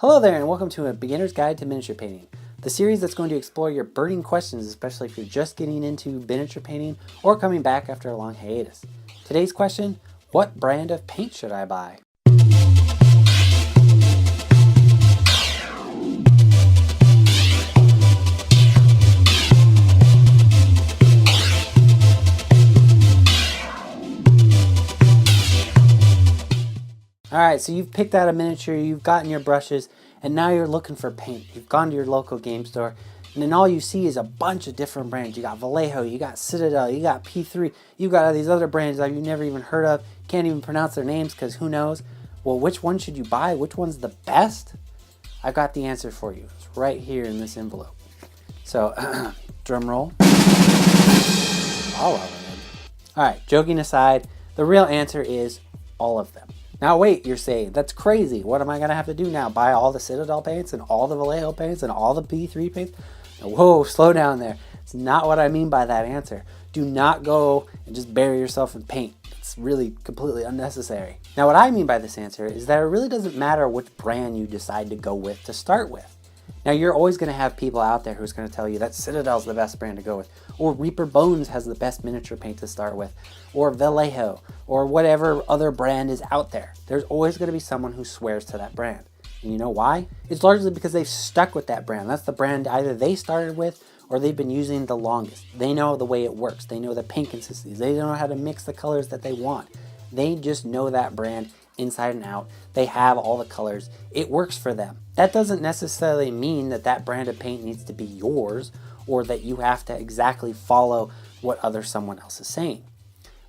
Hello there and welcome to a beginner's guide to miniature painting, the series that's going to explore your burning questions, especially if you're just getting into miniature painting or coming back after a long hiatus. Today's question, what brand of paint should I buy? Alright, so you've picked out a miniature, you've gotten your brushes, and now you're looking for paint. You've gone to your local game store, and then all you see is a bunch of different brands. You got Vallejo, you got Citadel, you got P3, you got all these other brands that you've never even heard of, can't even pronounce their names because who knows. Well, which one should you buy? Which one's the best? I've got the answer for you. It's right here in this envelope. So, drum roll. All of them. Alright, joking aside, the real answer is all of them. Now wait, you're saying, that's crazy. What am I going to have to do now? Buy all the Citadel paints and all the Vallejo paints and all the P3 paints? Whoa, slow down there. It's not what I mean by that answer. Do not go and just bury yourself in paint. It's really completely unnecessary. Now what I mean by this answer is that it really doesn't matter which brand you decide to go with to start with. Now you're always going to have people out there who's going to tell you that Citadel's the best brand to go with, or Reaper Bones has the best miniature paint to start with, or Vallejo, or whatever other brand is out there. There's always going to be someone who swears to that brand. And you know why? It's largely because they've stuck with that brand. That's the brand either they started with or they've been using the longest. They know the way it works. They know the paint consistencies. They know how to mix the colors that they want. They just know that brand inside and out. They have all the colors. It works for them. That doesn't necessarily mean that that brand of paint needs to be yours or that you have to exactly follow what someone else is saying.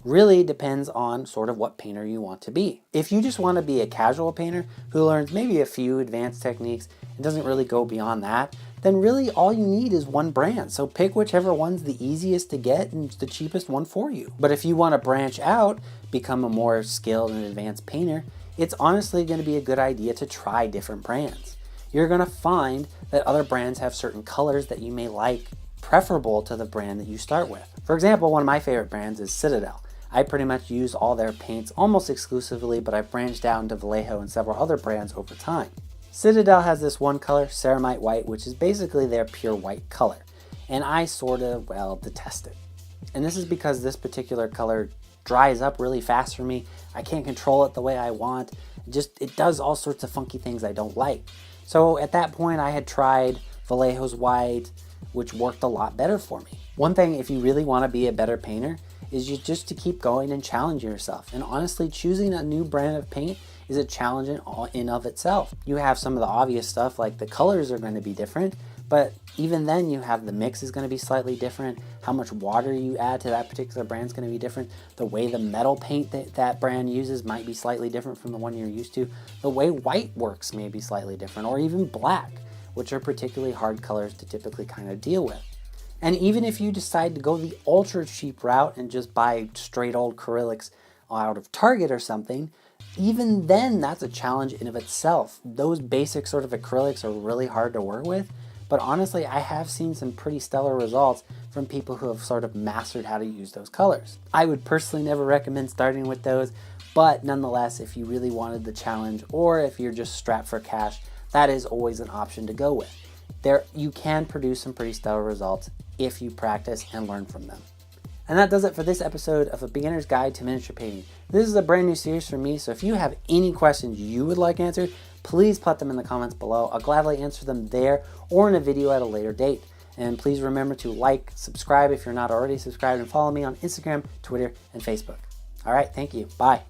Really depends on sort of what painter you want to be. If you just want to be a casual painter who learns maybe a few advanced techniques and doesn't really go beyond that, then really all you need is one brand. So pick whichever one's the easiest to get and the cheapest one for you. But if you want to branch out, become a more skilled and advanced painter, it's honestly going to be a good idea to try different brands. You're going to find that other brands have certain colors that you may like preferable to the brand that you start with. For example, one of my favorite brands is Citadel. I pretty much use all their paints almost exclusively, but I've branched out into Vallejo and several other brands over time. Citadel has this one color, Ceramite White, which is basically their pure white color. And I sort of, detest it. And this is because this particular color dries up really fast for me. I can't control it the way I want. It does all sorts of funky things I don't like. So at that point I had tried Vallejo's White, which worked a lot better for me. One thing, if you really want to be a better painter, is just to keep going and challenge yourself. And honestly, choosing a new brand of paint is a challenge in of itself. You have some of the obvious stuff like the colors are going to be different, but even then you have the mix is going to be slightly different. How much water you add to that particular brand is going to be different. The way the metal paint that brand uses might be slightly different from the one you're used to. The way white works may be slightly different, or even black, which are particularly hard colors to typically kind of deal with. And even if you decide to go the ultra cheap route and just buy straight old acrylics out of Target or something, even then that's a challenge in of itself. Those basic sort of acrylics are really hard to work with, but honestly I have seen some pretty stellar results from people who have sort of mastered how to use those colors. I would personally never recommend starting with those, but nonetheless, if you really wanted the challenge or if you're just strapped for cash, that is always an option to go with. You can produce some pretty stellar results if you practice and learn from them. And that does it for this episode of A Beginner's Guide to Miniature Painting. This is a brand new series for me, so if you have any questions you would like answered, please put them in the comments below. I'll gladly answer them there or in a video at a later date. And please remember to like, subscribe if you're not already subscribed, and follow me on Instagram, Twitter, and Facebook. All right, thank you. Bye.